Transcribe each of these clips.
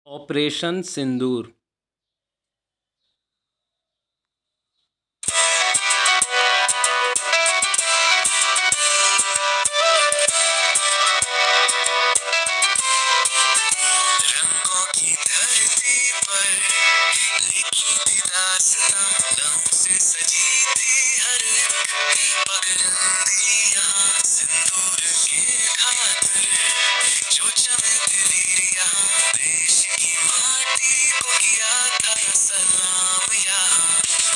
Operation सिंदूर। रंगों की धरती पर लिखी थी दास्तां, लहू से सजी थी हर एक पगडंडी यहाँ सिंदूर के खातिर जो चमक ली यहाँ देश की माटी को किया था सलाम यहाँ।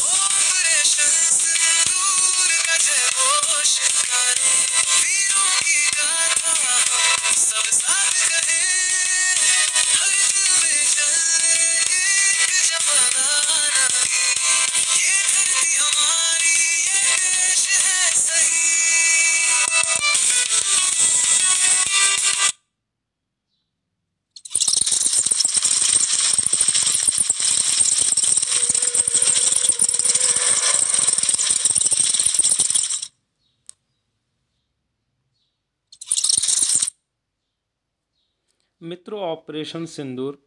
ऑपरेशन सिंदूर का जयघोष गाने वीरों की गाथा हम सब साथ कहे, हर दिल में जले एक जमाना नहीं, ये धरती हमारी ये देश है सही। मित्रों, ऑपरेशन सिंदूर,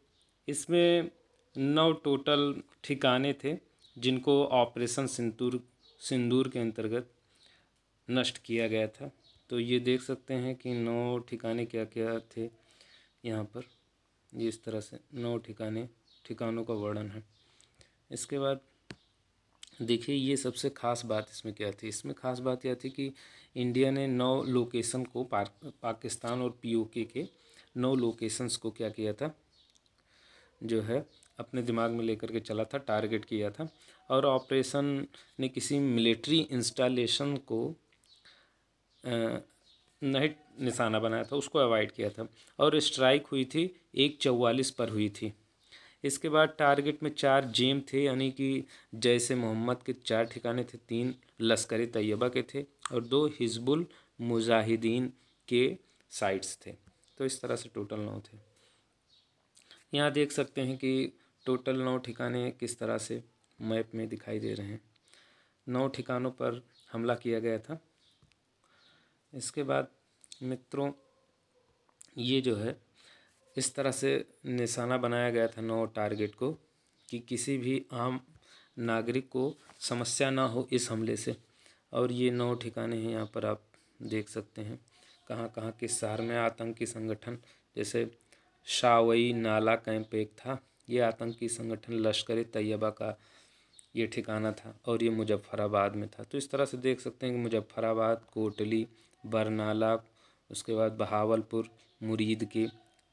इसमें 9 टोटल ठिकाने थे जिनको ऑपरेशन सिंदूर के अंतर्गत नष्ट किया गया था। तो ये देख सकते हैं कि 9 ठिकाने क्या क्या थे यहाँ पर। ये इस तरह से 9 ठिकानों का वर्णन है। इसके बाद देखिए, ये सबसे ख़ास बात इसमें क्या थी। इसमें ख़ास बात यह थी कि इंडिया ने 9 लोकेशन को पाकिस्तान और पीओके के 9 लोकेशंस को क्या किया था, जो है अपने दिमाग में लेकर के चला था, टारगेट किया था। और ऑपरेशन ने किसी मिलिट्री इंस्टॉलेशन को नहीं निशाना बनाया था, उसको अवॉइड किया था। और स्ट्राइक हुई थी 1:44 पर हुई थी। इसके बाद टारगेट में 4 जेम थे, यानी कि जैसे मोहम्मद के 4 ठिकाने थे, 3 लश्कर तैयबा के थे और 2 हिजबुल मुजाहिदीन के साइट्स थे। तो इस तरह से टोटल 9 थे। यहाँ देख सकते हैं कि टोटल 9 ठिकाने किस तरह से मैप में दिखाई दे रहे हैं। 9 ठिकानों पर हमला किया गया था। इसके बाद मित्रों, ये जो है इस तरह से निशाना बनाया गया था 9 टारगेट को कि किसी भी आम नागरिक को समस्या ना हो इस हमले से। और ये 9 ठिकाने हैं, यहाँ पर आप देख सकते हैं कहाँ कहाँ किस शहर में आतंकी संगठन, जैसे शावई नाला कैंप एक था, ये आतंकी संगठन लश्कर तैयबा का ये ठिकाना था और ये मुजफ्फराबाद में था। तो इस तरह से देख सकते हैं कि मुजफ्फराबाद, कोटली, बरनाला, उसके बाद बहावलपुर, मुरीद के,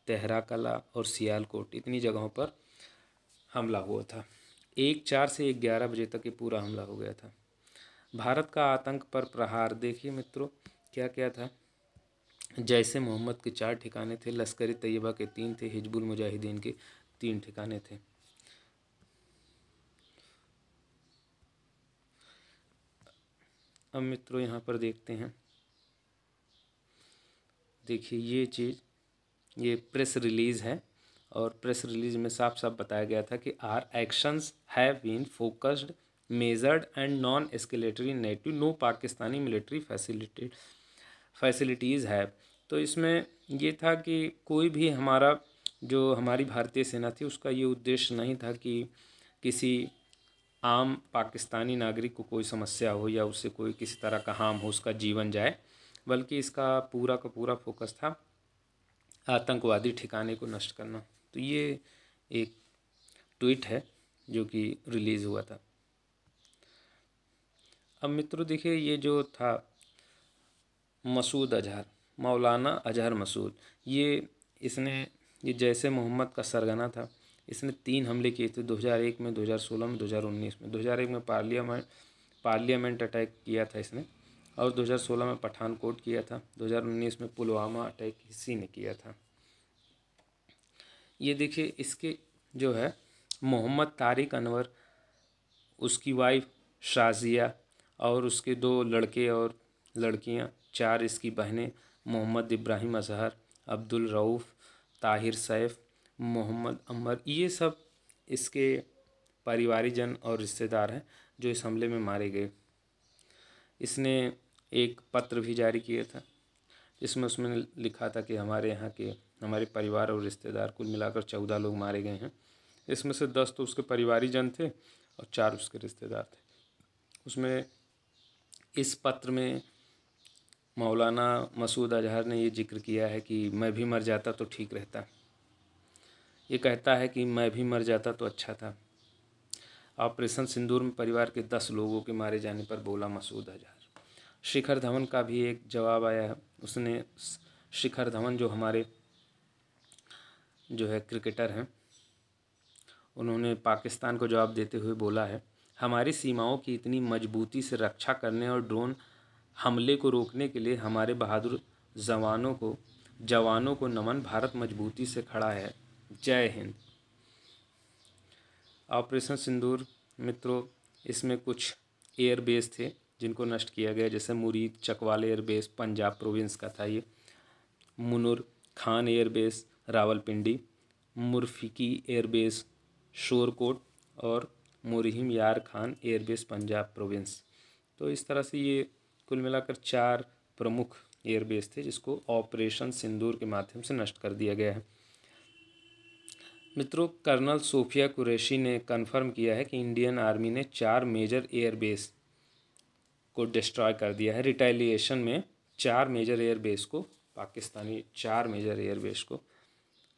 तेहरा कला और सियालकोट, इतनी जगहों पर हमला हुआ था। 1:04 से 11 बजे तक ये पूरा हमला हो गया था। भारत का आतंक पर प्रहार, देखिए मित्रों क्या क्या था। जैसे मोहम्मद के 4 ठिकाने थे, लश्कर तैयबा के 3 थे, हिजबुल मुजाहिदीन के 3 ठिकाने थे। अब मित्रों यहाँ पर देखते हैं, देखिए ये चीज़, ये प्रेस रिलीज़ है और प्रेस रिलीज में साफ साफ बताया गया था कि our actions have been focused, measured and non escalatory नेटिव, नो पाकिस्तानी मिलिट्री फैसिलिटीज़ है। तो इसमें ये था कि कोई भी हमारी भारतीय सेना थी, उसका ये उद्देश्य नहीं था कि किसी आम पाकिस्तानी नागरिक को कोई समस्या हो या उससे कोई किसी तरह का हार्म हो, उसका जीवन जाए, बल्कि इसका पूरा का पूरा फोकस था आतंकवादी ठिकाने को नष्ट करना। तो ये एक ट्वीट है जो कि रिलीज़ हुआ था। अब मित्रों देखिए, ये जो था मसूद अजहर, मौलाना अजहर मसूद, ये जैसे मोहम्मद का सरगना था। इसने 3 हमले किए थे, 2001 में, 2016 में, 2019 में। 2001 में पार्लियामेंट अटैक किया था इसने, और 2016 में पठानकोट किया था, 2019 में पुलवामा अटैक इसी ने किया था। ये देखिए, इसके जो है मोहम्मद तारिक अनवर, उसकी वाइफ शाजिया और उसके 2 लड़के और लड़कियां, 4 इसकी बहनें, मोहम्मद इब्राहिम अजहर, अब्दुल रऊफ़, ताहिर सैफ, मोहम्मद अमर, ये सब इसके परिवारीजन और रिश्तेदार हैं जो इस हमले में मारे गए। इसने एक पत्र भी जारी किया था जिसमें उसमें लिखा था कि हमारे यहाँ के हमारे परिवार और रिश्तेदार, कुल मिलाकर 14 लोग मारे गए हैं। इसमें से 10 तो उसके परिवारी जन थे और 4 उसके रिश्तेदार थे। उसमें इस पत्र में मौलाना मसूद अजहर ने ये जिक्र किया है कि मैं भी मर जाता तो ठीक रहता। ये कहता है कि मैं भी मर जाता तो अच्छा था। ऑपरेशन सिंदूर में परिवार के 10 लोगों के मारे जाने पर बोला मसूद अजहर। शिखर धवन का भी एक जवाब आया है। उसने, शिखर धवन जो हमारे जो है क्रिकेटर हैं, उन्होंने पाकिस्तान को जवाब देते हुए बोला है, हमारी सीमाओं की इतनी मजबूती से रक्षा करने और ड्रोन हमले को रोकने के लिए हमारे बहादुर जवानों को नमन। भारत मजबूती से खड़ा है। जय हिंद। ऑपरेशन सिंदूर मित्रों, इसमें कुछ एयरबेस थे जिनको नष्ट किया गया, जैसे मुरीद चकवाल एयरबेस पंजाब प्रोविंस का था ये, मुनुर खान एयरबेस रावलपिंडी, मुरफिकी एयरबेस शोरकोट और मुरहिम यार खान एयरबेस पंजाब प्रोविंस। तो इस तरह से ये कुल मिलाकर 4 प्रमुख एयरबेस थे जिसको ऑपरेशन सिंदूर के माध्यम से नष्ट कर दिया गया है। मित्रों, कर्नल सोफिया कुरैशी ने कन्फर्म किया है कि इंडियन आर्मी ने 4 मेजर एयरबेस को डिस्ट्रॉय कर दिया है। रिटेलिएशन में 4 मेजर एयरबेस को, पाकिस्तानी 4 मेजर एयरबेस को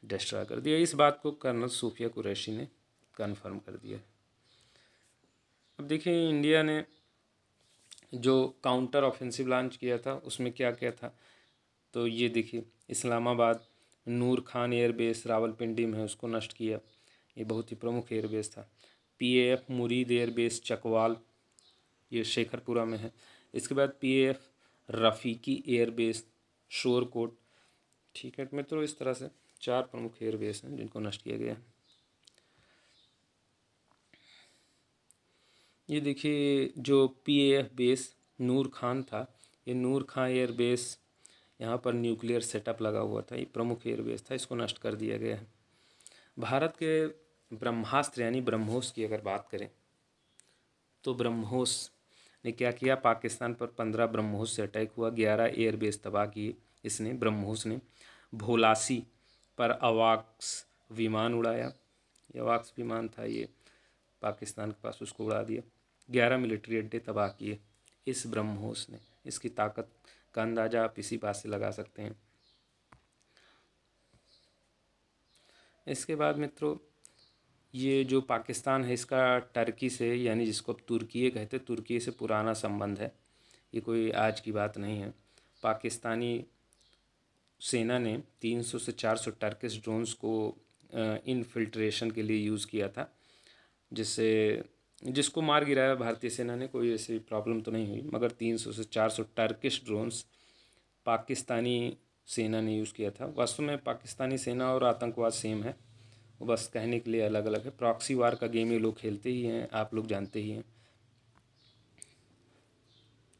डिस्ट्रॉय कर दिया। इस बात को कर्नल सोफिया कुरैशी ने कन्फर्म कर दिया। अब देखिए, इंडिया ने जो काउंटर ऑफेंसिव लॉन्च किया था उसमें क्या क्या था, तो ये देखिए, इस्लामाबाद नूर खान एयरबेस रावलपिंडी में है, उसको नष्ट किया। ये बहुत ही प्रमुख एयरबेस था। PAF मुरीद एयरबेस चकवाल, ये शेखरपुरा में है। इसके बाद PAF रफ़ीकी एयरबेस शोरकोट। ठीक है मित्रों, इस तरह से 4 प्रमुख एयरबेस हैं जिनको नष्ट किया गया है। ये देखिए, जो PAF बेस नूर खान था, ये नूर खान एयरबेस, यहाँ पर न्यूक्लियर सेटअप लगा हुआ था, ये प्रमुख एयरबेस था, इसको नष्ट कर दिया गया है। भारत के ब्रह्मास्त्र यानी ब्रह्मोस की अगर बात करें तो ब्रह्मोस ने क्या किया, पाकिस्तान पर 15 ब्रह्मोस से अटैक हुआ, 11 एयरबेस तबाह किए इसने, ब्रह्मोस ने। भोलासी पर अवाक्स विमान उड़ाया, ये अवाक्स विमान था, ये पाकिस्तान के पास, उसको उड़ा दिया। 11 मिलिट्री अड्डे तबाह किए इस ब्रह्मोस ने। इसकी ताकत का अंदाज़ा आप इसी बात से लगा सकते हैं। इसके बाद मित्रों, ये जो पाकिस्तान है इसका टर्की से, यानी जिसको अब तुर्की कहते हैं, तुर्की से पुराना संबंध है, ये कोई आज की बात नहीं है। पाकिस्तानी सेना ने 300 से 400 टर्किश ड्रोन्स को इनफिल्ट्रेशन के लिए यूज़ किया था, जिसको मार गिराया भारतीय सेना ने, कोई ऐसी प्रॉब्लम तो नहीं हुई, मगर 300 से 400 टर्किश ड्रोन्स पाकिस्तानी सेना ने यूज़ किया था। वास्तव में पाकिस्तानी सेना और आतंकवाद सेम है, वो बस कहने के लिए अलग अलग है। प्रॉक्सी वार का गेम ये लोग खेलते ही हैं, आप लोग जानते ही हैं।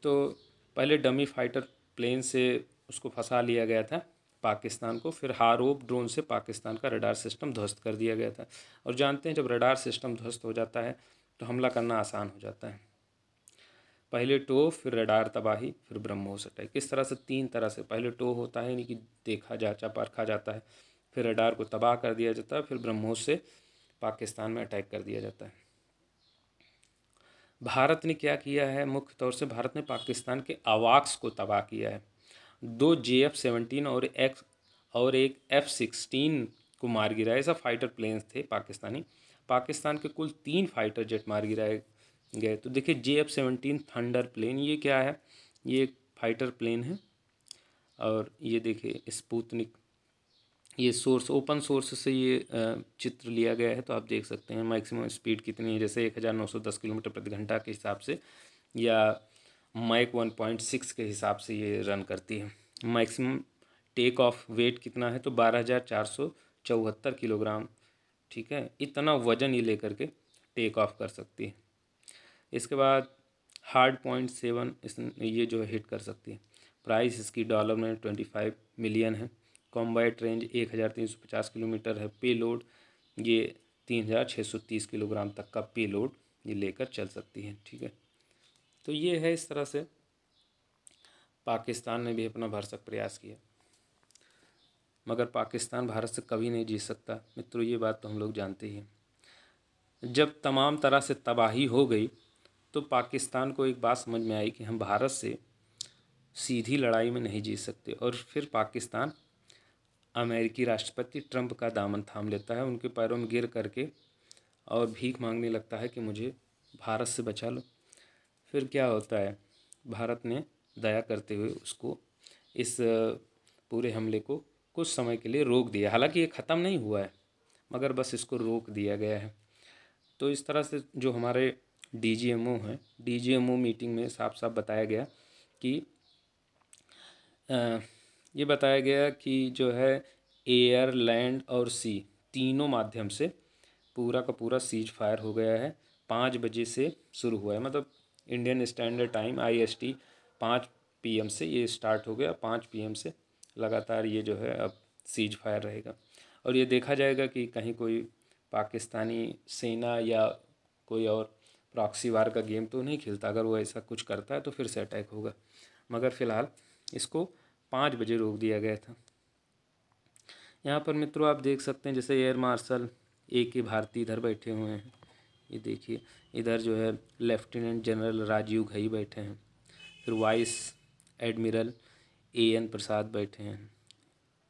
तो पहले डमी फाइटर प्लेन से उसको फंसा लिया गया था पाकिस्तान को, फिर हारोप ड्रोन से पाकिस्तान का रडार सिस्टम ध्वस्त कर दिया गया था। और जानते हैं, जब रडार सिस्टम ध्वस्त हो जाता है तो हमला करना आसान हो जाता है। पहले टो, फिर रडार तबाही, फिर ब्रह्मोस अटैक। इस तरह से 3 तरह से, पहले टो होता है यानी कि देखा जाचा परखा जाता है, फिर रडार को तबाह कर दिया जाता है, फिर ब्रह्मोस से पाकिस्तान में अटैक कर दिया जाता है। भारत ने क्या किया है, मुख्य तौर से भारत ने पाकिस्तान के अवाक्स को तबाह किया है। 2 JF-17 और एक F-16 को मार गिराया। ऐसा फाइटर प्लेन्स थे पाकिस्तानी। पाकिस्तान के कुल 3 फाइटर जेट मार गिराए गए। तो देखिए, JF-17 थंडर प्लेन, ये क्या है, ये एक फाइटर प्लेन है। और ये देखिए स्पुतनिक, ये सोर्स ओपन सोर्स से ये चित्र लिया गया है, तो आप देख सकते हैं मैक्सिमम स्पीड कितनी है, जैसे 1910 किलोमीटर प्रति घंटा के हिसाब से, या माइक 1.6 के हिसाब से ये रन करती है। मैक्सिमम टेक ऑफ वेट कितना है, तो 12,474 किलोग्राम। ठीक है, इतना वजन ये लेकर के टेक ऑफ कर सकती है। इसके बाद हार्ड पॉइंट 7 ये जो है हिट कर सकती है। प्राइस इसकी डॉलर में 25 मिलियन है। कॉम्बैट रेंज 1350 किलोमीटर है। पे लोड ये 3630 किलोग्राम तक का पे लोड ये लेकर चल सकती है। ठीक है, तो ये है, इस तरह से पाकिस्तान ने भी अपना भरसक प्रयास किया। मगर पाकिस्तान भारत से कभी नहीं जीत सकता। मित्रों, ये बात तो हम लोग जानते ही हैं। जब तमाम तरह से तबाही हो गई तो पाकिस्तान को एक बात समझ में आई कि हम भारत से सीधी लड़ाई में नहीं जीत सकते, और फिर पाकिस्तान अमेरिकी राष्ट्रपति ट्रंप का दामन थाम लेता है, उनके पैरों में गिर करके और भीख मांगने लगता है कि मुझे भारत से बचा लो। फिर क्या होता है, भारत ने दया करते हुए उसको इस पूरे हमले को कुछ समय के लिए रोक दिया। हालांकि ये ख़त्म नहीं हुआ है, मगर बस इसको रोक दिया गया है। तो इस तरह से जो हमारे डीजीएमओ हैं, डीजीएमओ मीटिंग में साफ साफ बताया गया कि ये बताया गया कि जो है एयर, लैंड और सी तीनों माध्यम से पूरा का पूरा सीज फायर हो गया है। 5 बजे से शुरू हुआ है, मतलब Indian standard time IST 5 PM से ये स्टार्ट हो गया। 5 PM से लगातार ये जो है अब सीज फायर रहेगा, और ये देखा जाएगा कि कहीं कोई पाकिस्तानी सेना या कोई और प्रॉक्सी वार का गेम तो नहीं खेलता। अगर वो ऐसा कुछ करता है तो फिर से अटैक होगा, मगर फ़िलहाल इसको 5 बजे रोक दिया गया था। यहाँ पर मित्रों आप देख सकते हैं, जैसे एयर मार्शल AK भारती इधर बैठे हुए हैं। ये देखिए, इधर जो है लेफ्टिनेंट जनरल राजीव घई बैठे हैं, फिर वाइस एडमिरल AN प्रसाद बैठे हैं,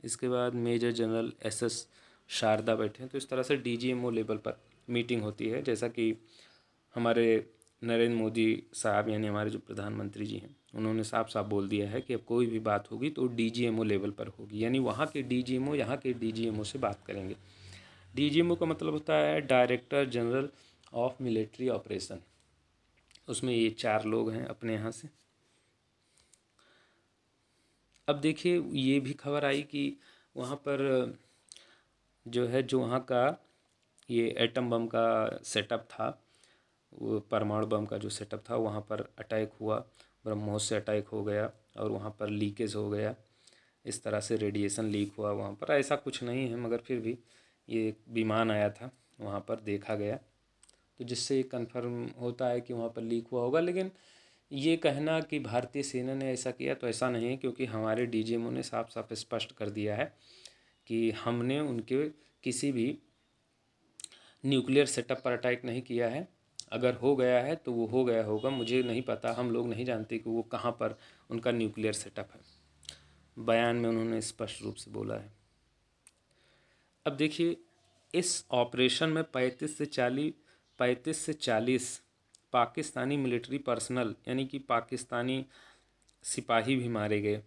इसके बाद मेजर जनरल SS शारदा बैठे हैं। तो इस तरह से DGMO लेवल पर मीटिंग होती है। जैसा कि हमारे नरेंद्र मोदी साहब, यानी हमारे जो प्रधानमंत्री जी हैं, उन्होंने साफ साफ बोल दिया है कि अब कोई भी बात होगी तो DGMO लेवल पर होगी, यानी वहाँ के DGMO यहाँ के DGMO से बात करेंगे। DGMO का मतलब होता है director general of military operation. उसमें ये 4 लोग हैं अपने यहाँ से। अब देखिए, ये भी खबर आई कि वहाँ पर जो है, जो वहाँ का ये एटम बम का सेटअप था, वो परमाणु बम का जो सेटअप था, वहाँ पर अटैक हुआ, ब्रह्मोस से अटैक हो गया और वहाँ पर लीकेज हो गया। इस तरह से रेडिएशन लीक हुआ वहाँ पर। ऐसा कुछ नहीं है, मगर फिर भी ये विमान आया था, वहाँ पर देखा गया, तो जिससे ये कन्फर्म होता है कि वहाँ पर लीक हुआ होगा। लेकिन ये कहना कि भारतीय सेना ने ऐसा किया, तो ऐसा नहीं है, क्योंकि हमारे DGMO ने साफ साफ स्पष्ट कर दिया है कि हमने उनके किसी भी न्यूक्लियर सेटअप पर अटैक नहीं किया है। अगर हो गया है तो वो हो गया होगा, मुझे नहीं पता, हम लोग नहीं जानते कि वो कहाँ पर उनका न्यूक्लियर सेटअप है। बयान में उन्होंने स्पष्ट रूप से बोला है। अब देखिए, इस ऑपरेशन में 35 से 40 पाकिस्तानी मिलिट्री पर्सनल, यानी कि पाकिस्तानी सिपाही भी मारे गए।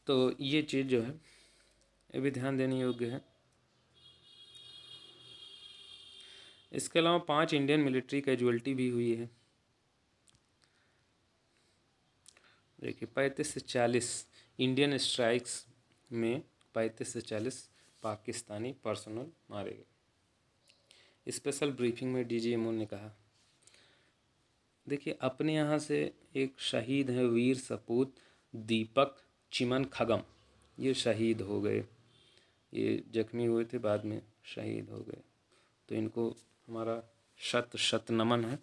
तो ये चीज़ जो है ये भी ध्यान देने योग्य है। इसके अलावा 5 इंडियन मिलिट्री कैजुअल्टी भी हुई है। देखिए, 35 से 40 इंडियन स्ट्राइक्स में 35 से 40 पाकिस्तानी पर्सनल मारे गए। स्पेशल ब्रीफिंग में DGMO ने कहा। देखिए, अपने यहाँ से एक शहीद हैं, वीर सपूत दीपक चिमन खगम, ये शहीद हो गए। ये जख्मी हुए थे, बाद में शहीद हो गए, तो इनको हमारा शत शत नमन है।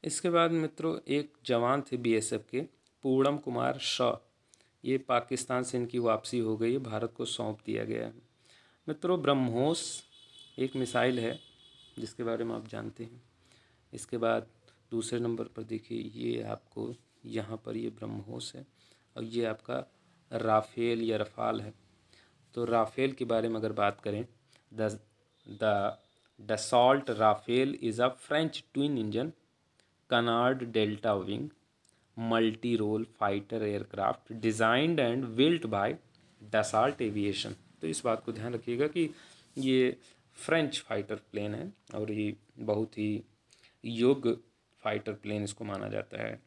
इसके बाद मित्रों एक जवान थे BSF के, पूर्णम कुमार शॉ, ये पाकिस्तान से इनकी वापसी हो गई है, भारत को सौंप दिया गया है। मित्रों, ब्रह्मोस एक मिसाइल है जिसके बारे में आप जानते हैं। इसके बाद दूसरे नंबर पर देखिए, ये आपको यहाँ पर ये ब्रह्मोस है, और ये आपका राफेल या रफाल है। तो राफेल के बारे में अगर बात करें, the Dassault Rafale is a French twin engine canard delta wing multi role fighter aircraft designed and built by Dassault Aviation. तो इस बात को ध्यान रखिएगा कि ये फ्रेंच फाइटर प्लेन है, और ये बहुत ही योग्य फाइटर प्लेन इसको माना जाता है।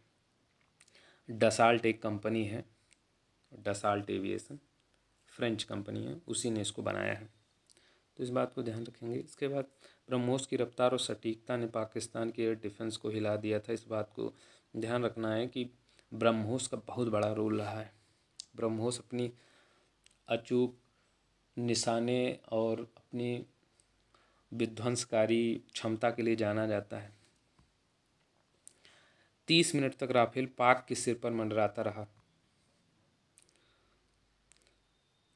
डसाल्ट एक कंपनी है, डसाल्ट एविएशन फ्रेंच कंपनी है, उसी ने इसको बनाया है, तो इस बात को ध्यान रखेंगे। इसके बाद ब्रह्मोस की रफ्तार और सटीकता ने पाकिस्तान के एयर डिफेंस को हिला दिया था। इस बात को ध्यान रखना है कि ब्रह्मोस का बहुत बड़ा रोल रहा है। ब्रह्मोस अपनी अचूक निशाने और अपनी विध्वंसकारी क्षमता के लिए जाना जाता है। 30 मिनट तक राफेल पाक के सिर पर मंडराता रहा।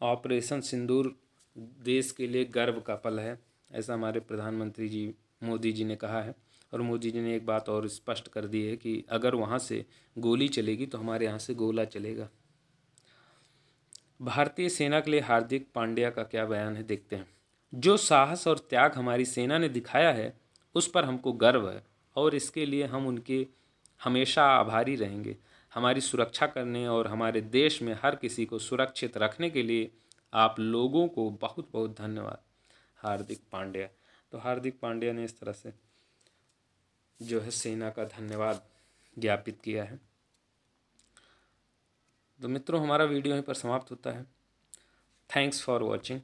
ऑपरेशन सिंदूर देश के लिए गर्व का पल है, ऐसा हमारे प्रधानमंत्री जी मोदी जी ने कहा है। और मोदी जी ने एक बात और स्पष्ट कर दी है कि अगर वहाँ से गोली चलेगी तो हमारे यहाँ से गोला चलेगा। भारतीय सेना के लिए हार्दिक पांड्या का क्या बयान है, देखते हैं। जो साहस और त्याग हमारी सेना ने दिखाया है उस पर हमको गर्व है और इसके लिए हम उनके हमेशा आभारी रहेंगे। हमारी सुरक्षा करने और हमारे देश में हर किसी को सुरक्षित रखने के लिए आप लोगों को बहुत बहुत धन्यवाद। हार्दिक पांड्या। तो हार्दिक पांड्या ने इस तरह से जो है सेना का धन्यवाद ज्ञापित किया है। तो मित्रों, हमारा वीडियो यहीं पर समाप्त होता है। Thanks for watching.